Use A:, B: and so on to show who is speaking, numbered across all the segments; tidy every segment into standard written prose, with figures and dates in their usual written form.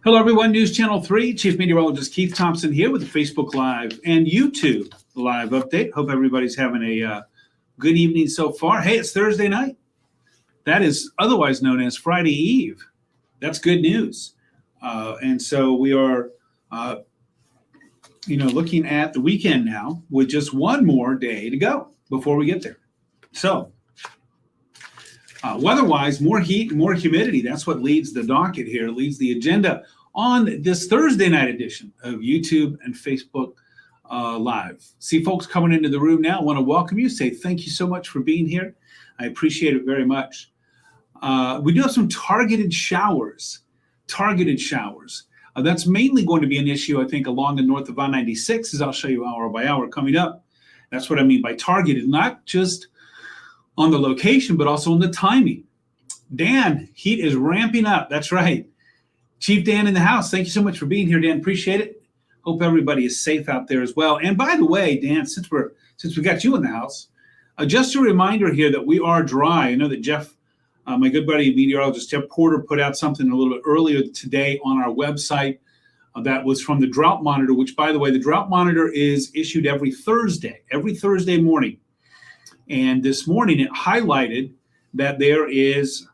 A: Hello, everyone. News Channel 3, Chief Meteorologist Keith Thompson here with the Facebook Live and YouTube Live update. Hope everybody's having a good evening so far. Hey, it's Thursday night. That is otherwise known as Friday Eve. That's good news. And so we are, looking at the weekend now with just one more day to go before we get there. So weather-wise, more heat and more humidity. That's what leads the docket here, leads the agenda on this Thursday night edition of YouTube and Facebook Live. See folks coming into the room now. I want to welcome you, say thank you so much for being here. I appreciate it very much. We do have some targeted showers. That's mainly going to be an issue, I think, along the north of I-96, as I'll show you hour by hour coming up. That's what I mean by targeted, not just on the location, but also on the timing. Dan, heat is ramping up. That's right. Chief Dan in the house. Thank you so much for being here, Dan. Appreciate it. Hope everybody is safe out there as well. And by the way, Dan, since we got you in the house, just a reminder here that we are dry. I know that Jeff, my good buddy meteorologist Jeff Porter, put out something a little bit earlier today on our website that was from the Drought Monitor, which, by the way, the Drought Monitor is issued every Thursday morning. And this morning it highlighted that there is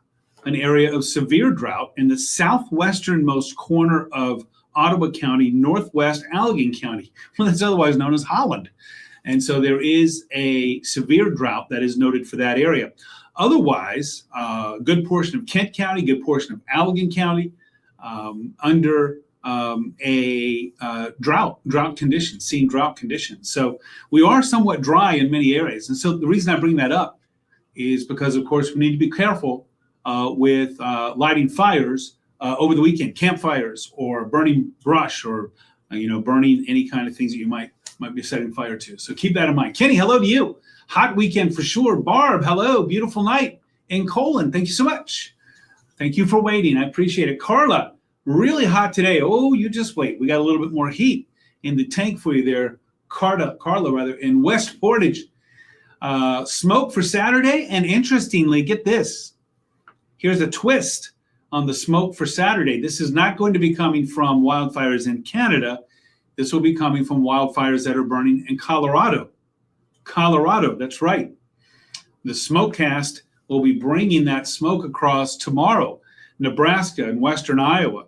A: an area of severe drought in the southwesternmost corner of Ottawa County, northwest Allegan County, well, that's otherwise known as Holland. And so there is a severe drought that is noted for that area. Otherwise, a good portion of Kent County, good portion of Allegan County under drought conditions. So we are somewhat dry in many areas. And so the reason I bring that up is because, of course, we need to be careful with lighting fires over the weekend, campfires or burning brush or, burning any kind of things that you might be setting fire to. So keep that in mind. Kenny, hello to you. Hot weekend for sure. Barb, hello. Beautiful night in Colon. Thank you so much. Thank you for waiting. I appreciate it. Carla, really hot today. Oh, you just wait. We got a little bit more heat in the tank for you there. Carla, in West Portage. Smoke for Saturday. And interestingly, get this. Here's a twist on the smoke for Saturday. This is not going to be coming from wildfires in Canada. This will be coming from wildfires that are burning in Colorado. That's right. The Smokecast will be bringing that smoke across tomorrow. Nebraska and western Iowa.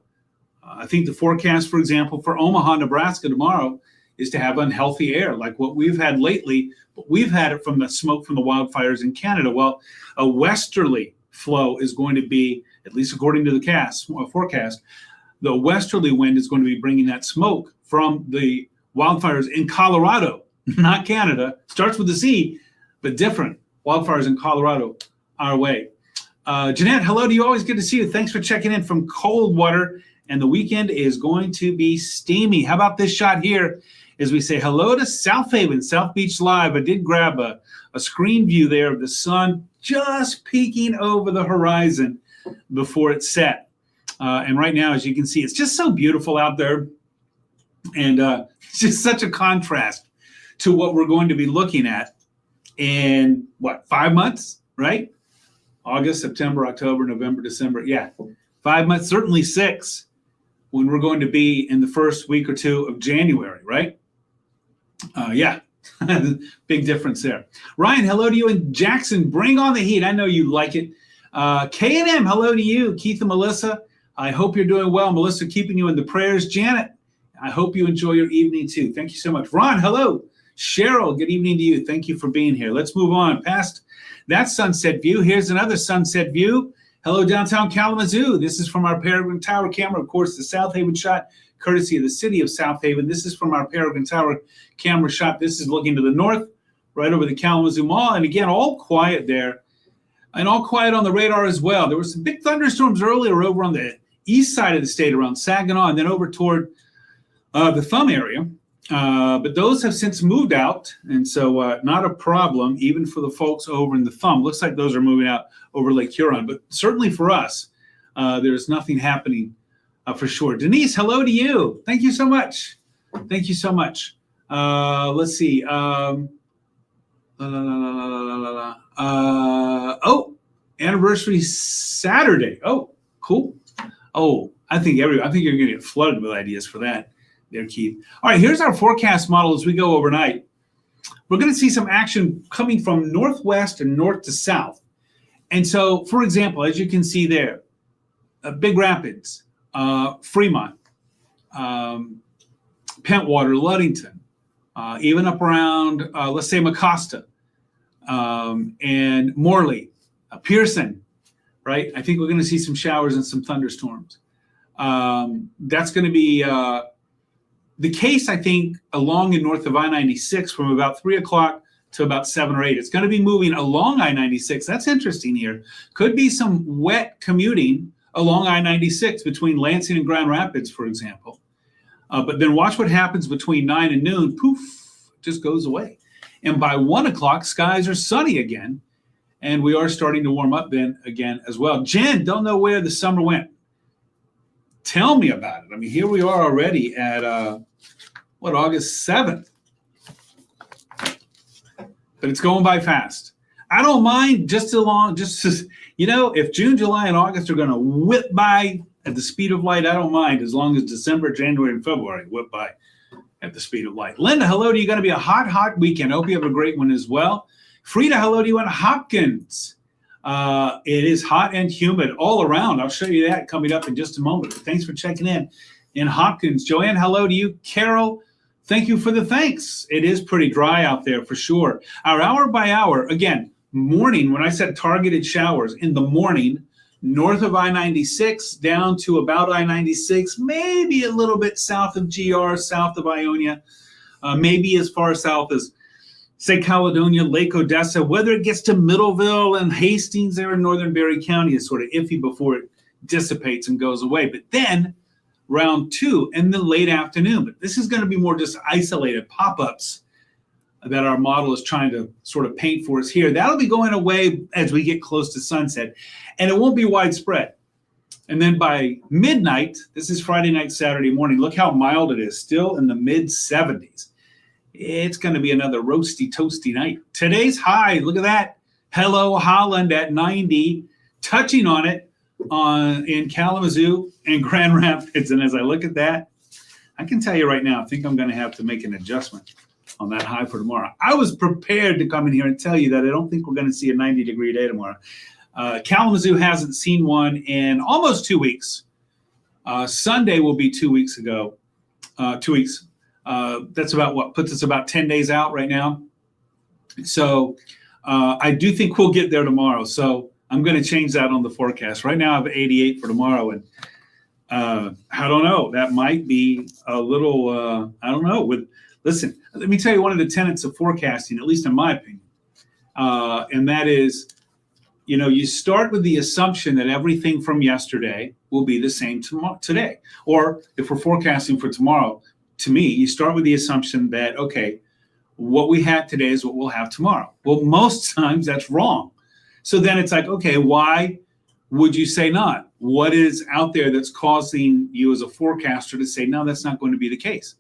A: I think the forecast, for example, for Omaha, Nebraska tomorrow is to have unhealthy air like what we've had lately, but we've had it from the smoke from the wildfires in Canada. Well, a westerly flow is going to be, at least according to the forecast, the westerly wind is going to be bringing that smoke from the wildfires in Colorado, not Canada. Starts with a C, but different. Wildfires in Colorado our way. Jeanette, hello to you. Always good to see you. Thanks for checking in from Coldwater. And the weekend is going to be steamy. How about this shot here as we say hello to South Haven, South Beach Live. I did grab a screen view there of the sun just peeking over the horizon before it set. And right now, as you can see, it's just so beautiful out there. And it's just such a contrast to what we're going to be looking at in, 5 months, right? August, September, October, November, December. Yeah, 5 months, certainly 6, when we're going to be in the first week or two of January, right? Yeah, big difference there. Ryan, hello to you in Jackson. Bring on the heat. I know you like it. K&M, hello to you. Keith and Melissa, I hope you're doing well. Melissa, keeping you in the prayers. Janet, I hope you enjoy your evening too. Thank you so much. Ron, hello. Cheryl, good evening to you. Thank you for being here. Let's move on past that sunset view. Here's another sunset view. Hello, downtown Kalamazoo. This is from our Peregrine Tower camera. Of course, the South Haven shot, courtesy of the city of South Haven. This is from our Peregrine Tower camera shot. This is looking to the north, right over the Kalamazoo Mall. And again, all quiet there and all quiet on the radar as well. There were some big thunderstorms earlier over on the east side of the state around Saginaw and then over toward the Thumb area. But those have since moved out, and so not a problem, even for the folks over in the Thumb. Looks like those are moving out over Lake Huron, but certainly for us, there's nothing happening for sure. Denise, hello to you. Thank you so much. Thank you so much. Let's see. Oh, anniversary Saturday. Oh, cool. Oh, I think you're going to get flooded with ideas for that there, Keith. All right, here's our forecast model as we go overnight. We're going to see some action coming from northwest and north to south. And so, for example, as you can see there, Big Rapids, Fremont, Pentwater, Ludington, even up around, let's say, Mecosta, and Morley, Pearson, right? I think we're going to see some showers and some thunderstorms. That's going to be the case, I think, along and north of I-96 from about 3 o'clock to about 7 or 8. It's going to be moving along I-96. That's interesting here. Could be some wet commuting along I-96 between Lansing and Grand Rapids, for example. But then watch what happens between 9 and noon. Poof, it just goes away. And by 1 o'clock, skies are sunny again. And we are starting to warm up then again as well. Jen, don't know where the summer went. Tell me about it. I mean, here we are already at, August 7th. But it's going by fast. I don't mind if June, July, and August are going to whip by at the speed of light, I don't mind, as long as December, January, and February whip by at the speed of light. Linda, hello to you. Going to be a hot, hot weekend. Hope you have a great one as well. Frida, hello to you in Hopkins. It is hot and humid all around. I'll show you that coming up in just a moment. But thanks for checking in Hopkins. Joanne, hello to you. Carol, thank you for the thanks. It is pretty dry out there for sure. Our hour by hour, again, morning, when I said targeted showers in the morning, north of I-96 down to about I-96, maybe a little bit south of GR, south of Ionia, maybe as far south as, say, Caledonia, Lake Odessa. Whether it gets to Middleville and Hastings there in northern Berry County is sort of iffy before it dissipates and goes away. But then round 2 in the late afternoon. But this is going to be more just isolated pop-ups that our model is trying to sort of paint for us here. That'll be going away as we get close to sunset, and it won't be widespread. And then by midnight, this is Friday night, Saturday morning, look how mild it is, still in the mid-70s. It's going to be another roasty, toasty night. Today's high, look at that. Hello, Holland at 90, touching on it in Kalamazoo and Grand Rapids. And as I look at that, I can tell you right now, I think I'm going to have to make an adjustment on that high for tomorrow. I was prepared to come in here and tell you that I don't think we're going to see a 90-degree day tomorrow. Kalamazoo hasn't seen one in almost 2 weeks. Sunday will be 2 weeks ago. 2 weeks. That's about what puts us about 10 days out right now. So I do think we'll get there tomorrow. So I'm going to change that on the forecast. Right now I have 88 for tomorrow. And I don't know. That might be a little, I don't know. Listen, let me tell you one of the tenets of forecasting, at least in my opinion. And that is, you start with the assumption that everything from yesterday will be the same today. Or if we're forecasting for tomorrow, to me, you start with the assumption that, okay, what we had today is what we'll have tomorrow. Well, most times that's wrong. So then it's like, okay, why would you say not? What is out there that's causing you as a forecaster to say, no, that's not going to be the case?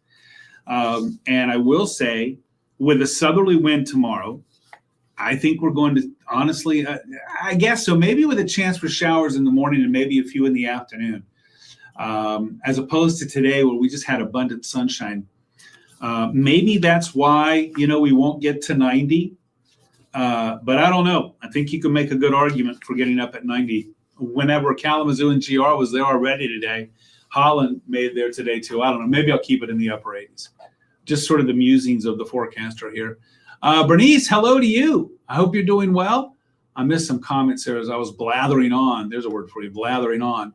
A: And I will say, with a southerly wind tomorrow, I think we're going to, honestly, I guess so, maybe with a chance for showers in the morning and maybe a few in the afternoon. As opposed to today where we just had abundant sunshine. Maybe that's why, we won't get to 90. But I don't know. I think you can make a good argument for getting up at 90. Whenever Kalamazoo and GR was there already today, Holland made there today too. I don't know. Maybe I'll keep it in the upper 80s. Just sort of the musings of the forecaster here. Bernice, hello to you. I hope you're doing well. I missed some comments there as I was blathering on. There's a word for you, blathering on.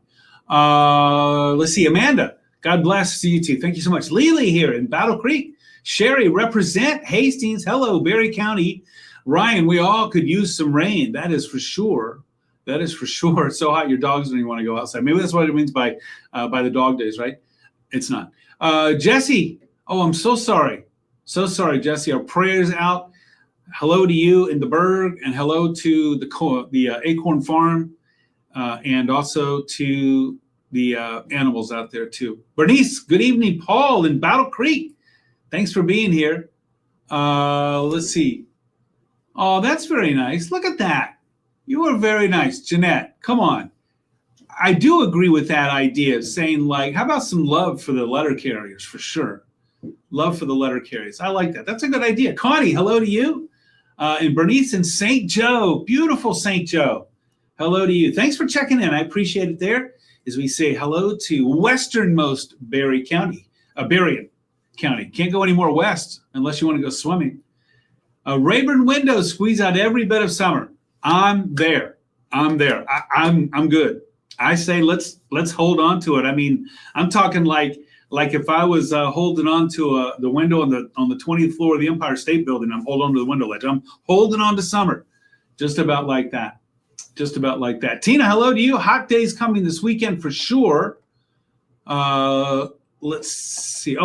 A: Let's see, Amanda, God bless you too. Thank you so much. Lily here in Battle Creek. Sherry, represent Hastings. Hello, Berry County. Ryan, we all could use some rain. That is for sure. That is for sure. It's so hot your dogs don't even want to go outside. Maybe that's what it means by the dog days, right? It's not. Jesse, oh, I'm so sorry. So sorry, Jesse. Our prayers out. Hello to you in the Berg, and hello to the Acorn Farm, and also to the animals out there too. Bernice, good evening. Paul in Battle Creek. Thanks for being here. Let's see. Oh, that's very nice. Look at that. You are very nice, Jeanette. Come on. I do agree with that idea of saying, like, how about some love for the letter carriers, for sure. Love for the letter carriers. I like that. That's a good idea. Connie, hello to you. And Bernice in St. Joe. Beautiful St. Joe. Hello to you. Thanks for checking in. I appreciate it there as we say hello to westernmost Berrien County. Can't go any more west unless you want to go swimming. Rayburn Windows squeeze out every bit of summer. I'm there. I'm good. I say let's hold on to it. I mean, I'm talking like if I was holding on to the window on the 20th floor of the Empire State Building, I'm holding on to the window ledge. I'm holding on to summer, just about like that. Tina, hello to you. Hot days coming this weekend for sure. Let's see.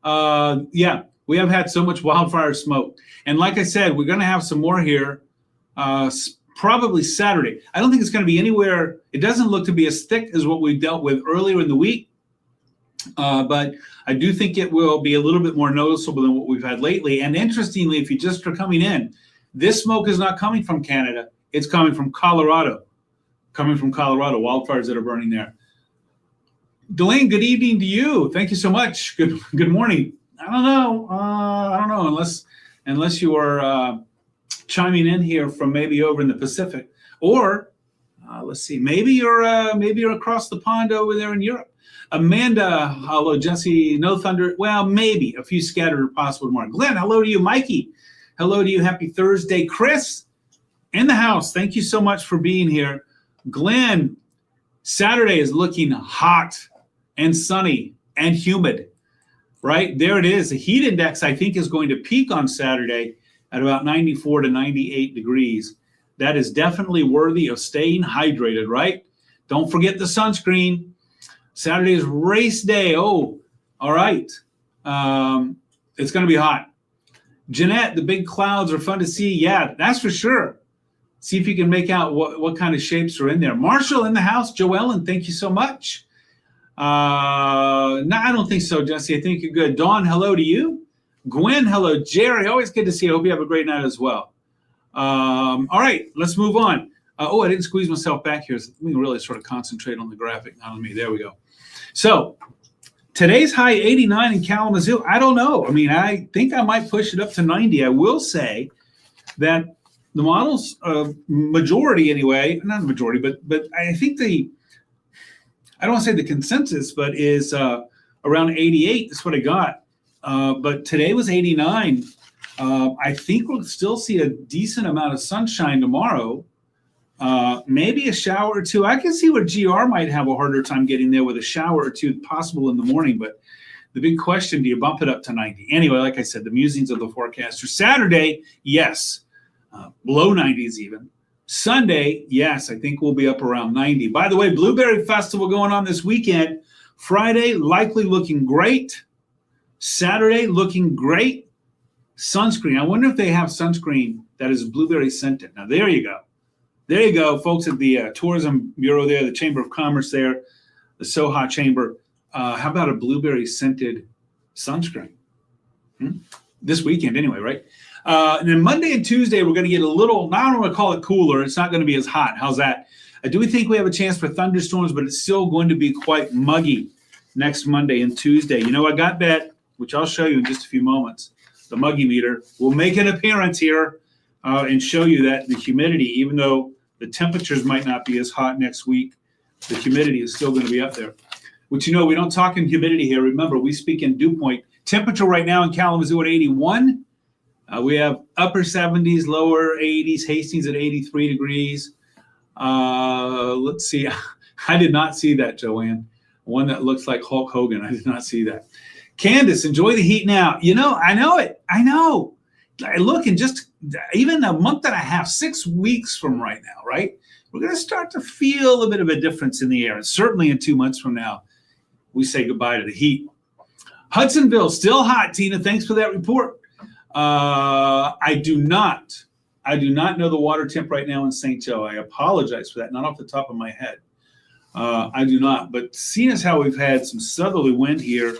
A: Yeah, we have had so much wildfire smoke, and like I said, we're going to have some more here. Probably Saturday. I don't think it's going to be anywhere. It doesn't look to be as thick as what we dealt with earlier in the week. But I do think it will be a little bit more noticeable than what we've had lately. And interestingly, if you just are coming in, this smoke is not coming from Canada. It's coming from Colorado. Wildfires that are burning there. Delane, good evening to you. Thank you so much. Good morning. I don't know unless you are chiming in here from maybe over in the Pacific, or let's see, maybe you're across the pond over there in Europe. Amanda, hello. Jesse, no thunder. Well, maybe a few scattered possible tomorrow. Glenn, hello to you. Mikey, hello to you. Happy Thursday. Chris, in the house. Thank you so much for being here. Glenn, Saturday is looking hot and sunny and humid. Right there it is. The heat index, I think, is going to peak on Saturday at about 94 to 98 degrees. That is definitely worthy of staying hydrated, right? Don't forget the sunscreen. Saturday is race day. Oh, all right. It's going to be hot. Jeanette, the big clouds are fun to see. Yeah, that's for sure. See if you can make out what kind of shapes are in there. Marshall in the house. Joellen, thank you so much. No, I don't think so, Jesse. I think you're good. Dawn, hello to you. Gwen, hello. Jerry, always good to see you. I hope you have a great night as well. All right, let's move on. I didn't squeeze myself back here. Let me really sort of concentrate on the graphic, not on me. There we go. So today's high 89 in Kalamazoo. I don't know. I mean, I think I might push it up to 90. I will say that the models, majority anyway, not majority, but I think I don't want to say the consensus, but is around 88. That's what I got. But today was 89. I think we'll still see a decent amount of sunshine tomorrow. Maybe a shower or two. I can see where GR might have a harder time getting there with a shower or two possible in the morning. But the big question, do you bump it up to 90? Anyway, like I said, the musings of the forecaster. Saturday, yes, below 90s even. Sunday, yes, I think we'll be up around 90. By the way, Blueberry Festival going on this weekend. Friday, likely looking great. Saturday, looking great. Sunscreen. I wonder if they have sunscreen that is blueberry scented. Now, there you go. There you go, folks at the Tourism Bureau there, the Chamber of Commerce there, the Soha Chamber. How about a blueberry scented sunscreen? This weekend anyway, right? And then Monday and Tuesday, we're going to get a little, now I don't want to call it cooler. It's not going to be as hot. How's that? I do think we have a chance for thunderstorms, but it's still going to be quite muggy next Monday and Tuesday. You know, I got that, which I'll show you in just a few moments. The muggy meter will make an appearance here and show you that the humidity, even though the temperatures might not be as hot next week, the humidity is still going to be up there. Which, you know, we don't talk in humidity here. Remember, we speak in dew point. Temperature right now in Kalamazoo at 81. We have upper 70s, lower 80s, Hastings at 83 degrees. Let's see. I did not see that, Joanne. One that looks like Hulk Hogan. I did not see that. Candace, enjoy the heat now. You know, I know it. I know. Look, in just even a month and a half, 6 weeks from right now, right? We're going to start to feel a bit of a difference in the air. And certainly in 2 months from now, we say goodbye to the heat. Hudsonville, still hot, Tina. Thanks for that report. I do not know the water temp right now in St. Joe. I apologize for that, not off the top of my head. I do not. But seeing as how we've had some southerly wind here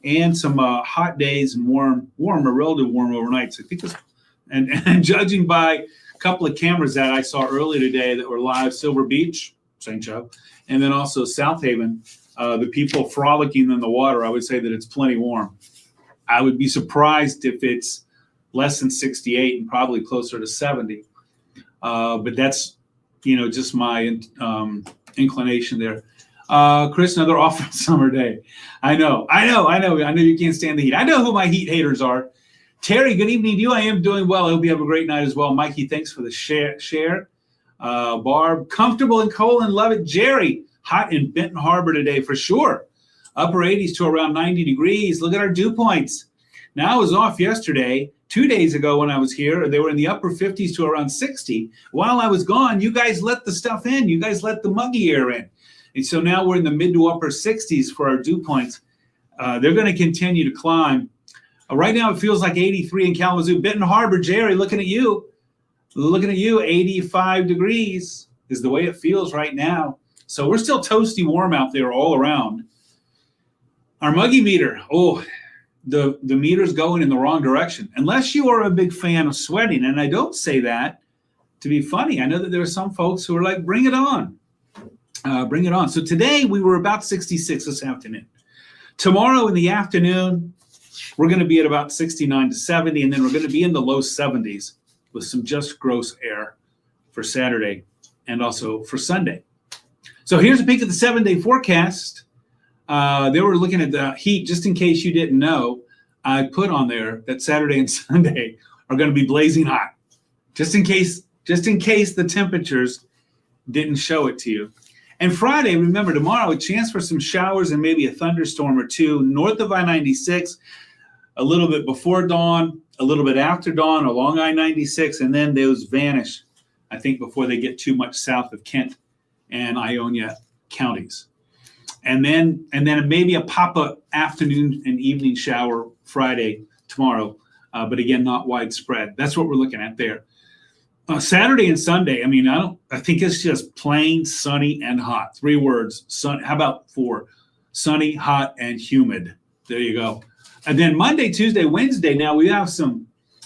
A: and some hot days and warm or relatively warm overnights, I think it's, and judging by a couple of cameras that I saw earlier today that were live, Silver Beach St. Joe, and then also South Haven. The people frolicking in the water, I would say that it's plenty warm. I would be surprised if it's less than 68 and probably closer to 70. But that's, just my inclination there. Chris, another awful summer day. I know you can't stand the heat. I know who my heat haters are. Terry, good evening to you. I am doing well. I hope you have a great night as well. Mikey, thanks for the share. Barb, comfortable in Colon, love it. Jerry, hot in Benton Harbor today for sure. Upper 80s to around 90 degrees. Look at our dew points. Now I was off yesterday. 2 days ago when I was here, they were in the upper 50s to around 60. While I was gone, you guys let the stuff in. You guys let the muggy air in. And so now we're in the mid to upper 60s for our dew points. They're going to continue to climb. Right now it feels like 83 in Kalamazoo. Benton Harbor, Jerry, looking at you. 85 degrees is the way it feels right now. So we're still toasty warm out there all around. Our muggy meter, the meter's going in the wrong direction. Unless you are a big fan of sweating, and I don't say that to be funny. I know that there are some folks who are like, bring it on. Bring it on. So today we were about 66 this afternoon. Tomorrow in the afternoon, we're going to be at about 69 to 70, and then we're going to be in the low 70s with some just gross air for Saturday and also for Sunday. So here's a peek at the 7-day forecast. They were looking at the heat, just in case you didn't know. I put on there that Saturday and Sunday are going to be blazing hot, just in case the temperatures didn't show it to you. And Friday, remember, tomorrow, a chance for some showers and maybe a thunderstorm or two north of I-96, a little bit before dawn, a little bit after dawn along I-96, and then those vanish, I think, before they get too much south of Kent and Ionia counties. And then maybe a pop-up afternoon and evening shower Friday, tomorrow, but again, not widespread. That's what we're looking at there. Saturday and Sunday, I think it's just plain sunny and hot. 3 words. Sun. How about 4? Sunny, hot, and humid. There you go. And then Monday, Tuesday, Wednesday, now we have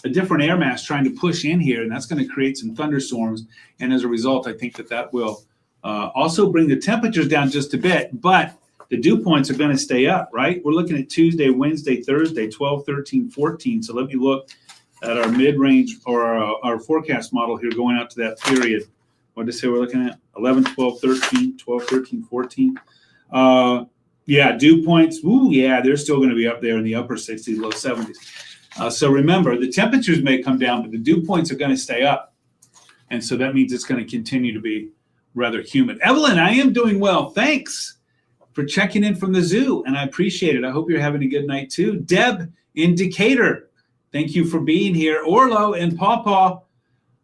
A: a different air mass trying to push in here, and that's going to create some thunderstorms. And as a result, I think that will also bring the temperatures down just a bit, but the dew points are going to stay up, right? We're looking at Tuesday, Wednesday, Thursday, 12, 13, 14. So let me look at our mid-range or our forecast model here going out to that period. What did I say we're looking at? 11, 12, 13, 12, 13, 14. Dew points, they're still going to be up there in the upper 60s, low 70s. So remember, the temperatures may come down, but the dew points are going to stay up. And so that means it's going to continue to be rather humid. Evelyn, I am doing well. Thanks for checking in from the zoo, and I appreciate it. I hope you're having a good night too. Deb in Decatur, thank you for being here. Orlo and Pawpaw.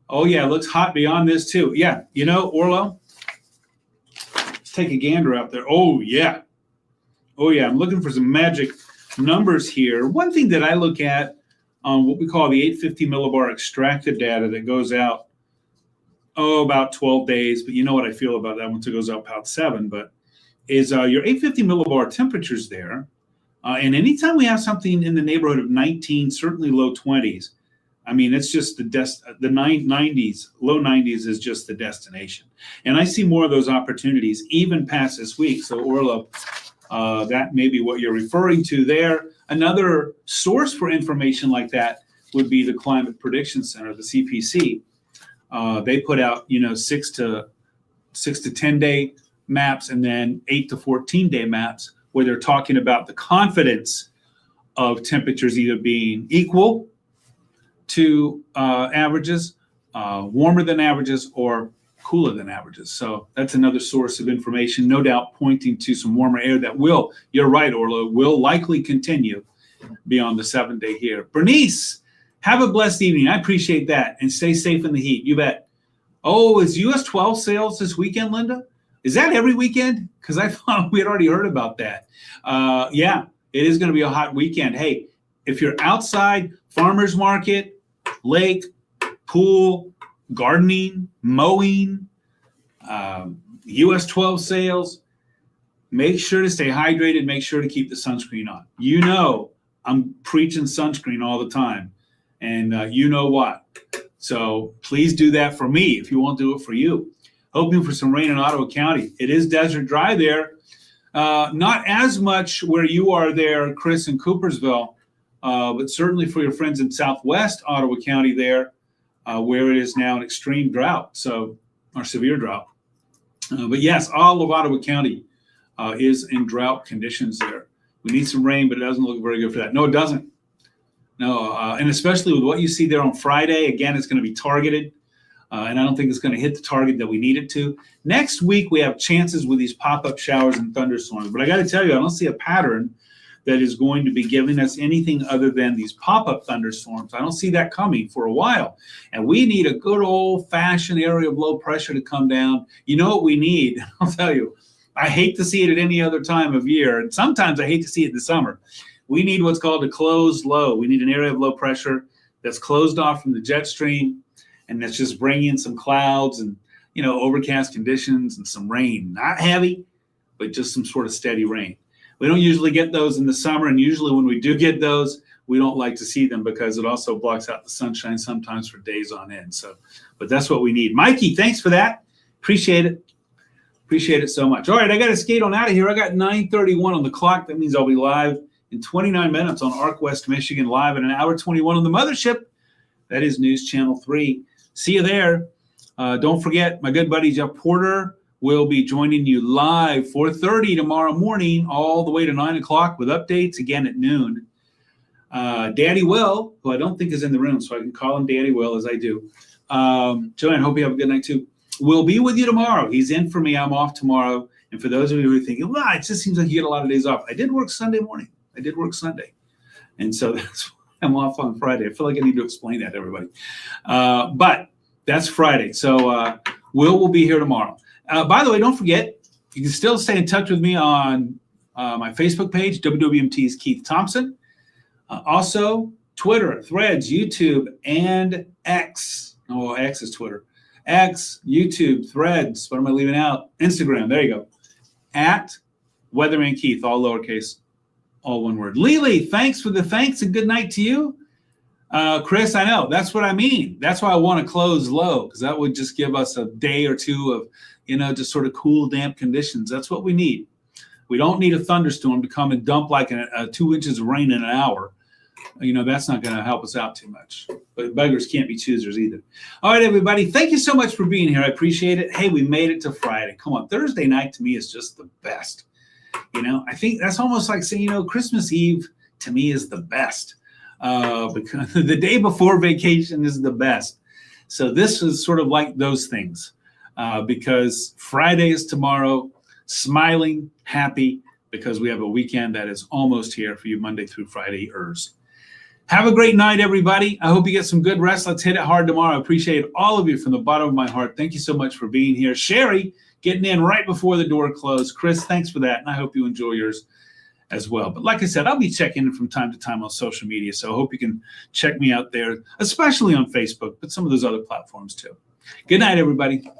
A: Oh yeah, it looks hot beyond this too. Yeah, Orlo, let's take a gander out there. Oh yeah, I'm looking for some magic numbers here. One thing that I look at on what we call the 850 millibar extracted data that goes out about 12 days, but you know what I feel about that once it goes out about 7, but is your 850 millibar temperatures there. And anytime we have something in the neighborhood of 19, certainly low 20s, it's just the 90s, low 90s is just the destination. And I see more of those opportunities even past this week. So Orlo, that may be what you're referring to there. Another source for information like that would be the Climate Prediction Center, the CPC. They put out, 6 to 10 day maps and then 8 to 14 day maps where they're talking about the confidence of temperatures either being equal to averages, warmer than averages, or cooler than averages. So that's another source of information, no doubt pointing to some warmer air that will, you're right, Orlo, will likely continue beyond the 7 day here. Bernice, have a blessed evening. I appreciate that. And stay safe in the heat. You bet. Oh, is US 12 sales this weekend, Linda? Is that every weekend? Because I thought we had already heard about that. Yeah, it is going to be a hot weekend. Hey, if you're outside, farmer's market, lake, pool, gardening, mowing, US 12 sales, make sure to stay hydrated. Make sure to keep the sunscreen on. I'm preaching sunscreen all the time. And you know what? So please do that for me if you won't do it for you. hoping for some rain in Ottawa County. It is desert dry there. Not as much where you are there, Chris, in Coopersville, but certainly for your friends in southwest Ottawa County there, where it is now an extreme drought, or severe drought. But yes, all of Ottawa County is in drought conditions there. We need some rain, but it doesn't look very good for that. No, it doesn't. No, and especially with what you see there on Friday, again, it's going to be targeted. And I don't think it's going to hit the target that we need it to. Next week, we have chances with these pop-up showers and thunderstorms. But I got to tell you, I don't see a pattern that is going to be giving us anything other than these pop-up thunderstorms. I don't see that coming for a while. And we need a good old-fashioned area of low pressure to come down. You know what we need? I'll tell you. I hate to see it at any other time of year. And sometimes I hate to see it in the summer. We need what's called a closed low. We need an area of low pressure that's closed off from the jet stream, and that's just bringing in some clouds and, overcast conditions and some rain. Not heavy, but just some sort of steady rain. We don't usually get those in the summer, and usually when we do get those, we don't like to see them because it also blocks out the sunshine sometimes for days on end. But that's what we need. Mikey, thanks for that. Appreciate it. Appreciate it so much. All right, I got to skate on out of here. I got 9:31 on the clock. That means I'll be live in 29 minutes on ARC West Michigan, live in an hour 21 on the mothership. That is News Channel 3. See you there. Don't forget, my good buddy Jeff Porter will be joining you live 4:30 tomorrow morning, all the way to 9 o'clock with updates again at noon. Daddy Will, who I don't think is in the room, so I can call him Daddy Will as I do. Joanne, hope you have a good night too. We'll be with you tomorrow. He's in for me. I'm off tomorrow. And for those of you who are thinking, well, it just seems like you get a lot of days off. I did work Sunday morning. I did work Sunday. And so that's why I'm off on Friday. I feel like I need to explain that to everybody. But that's Friday. So Will be here tomorrow. By the way, don't forget, you can still stay in touch with me on my Facebook page, WWMT's Keith Thompson. Also, Twitter, Threads, YouTube, and X. Oh, X is Twitter. X, YouTube, Threads. What am I leaving out? Instagram. There you go. At Weatherman Keith, all lowercase, all one word. Lily, thanks for the thanks and good night to you. Chris, I know. That's what I mean. That's why I want to close low, because that would just give us a day or two of, just sort of cool, damp conditions. That's what we need. We don't need a thunderstorm to come and dump like 2 inches of rain in an hour. That's not going to help us out too much. But beggars can't be choosers either. All right, everybody. Thank you so much for being here. I appreciate it. Hey, we made it to Friday. Come on. Thursday night to me is just the best. I think that's almost like saying, Christmas Eve to me is the best. Because the day before vacation is the best. So this is sort of like those things. Because Friday is tomorrow, smiling, happy, because we have a weekend that is almost here for you Monday through Friday-ers. Have a great night, everybody. I hope you get some good rest. Let's hit it hard tomorrow. I appreciate all of you from the bottom of my heart. Thank you so much for being here. Sherry, getting in right before the door closed. Chris, thanks for that, and I hope you enjoy yours as well. But like I said, I'll be checking in from time to time on social media, so I hope you can check me out there, especially on Facebook, but some of those other platforms too. Good night, everybody.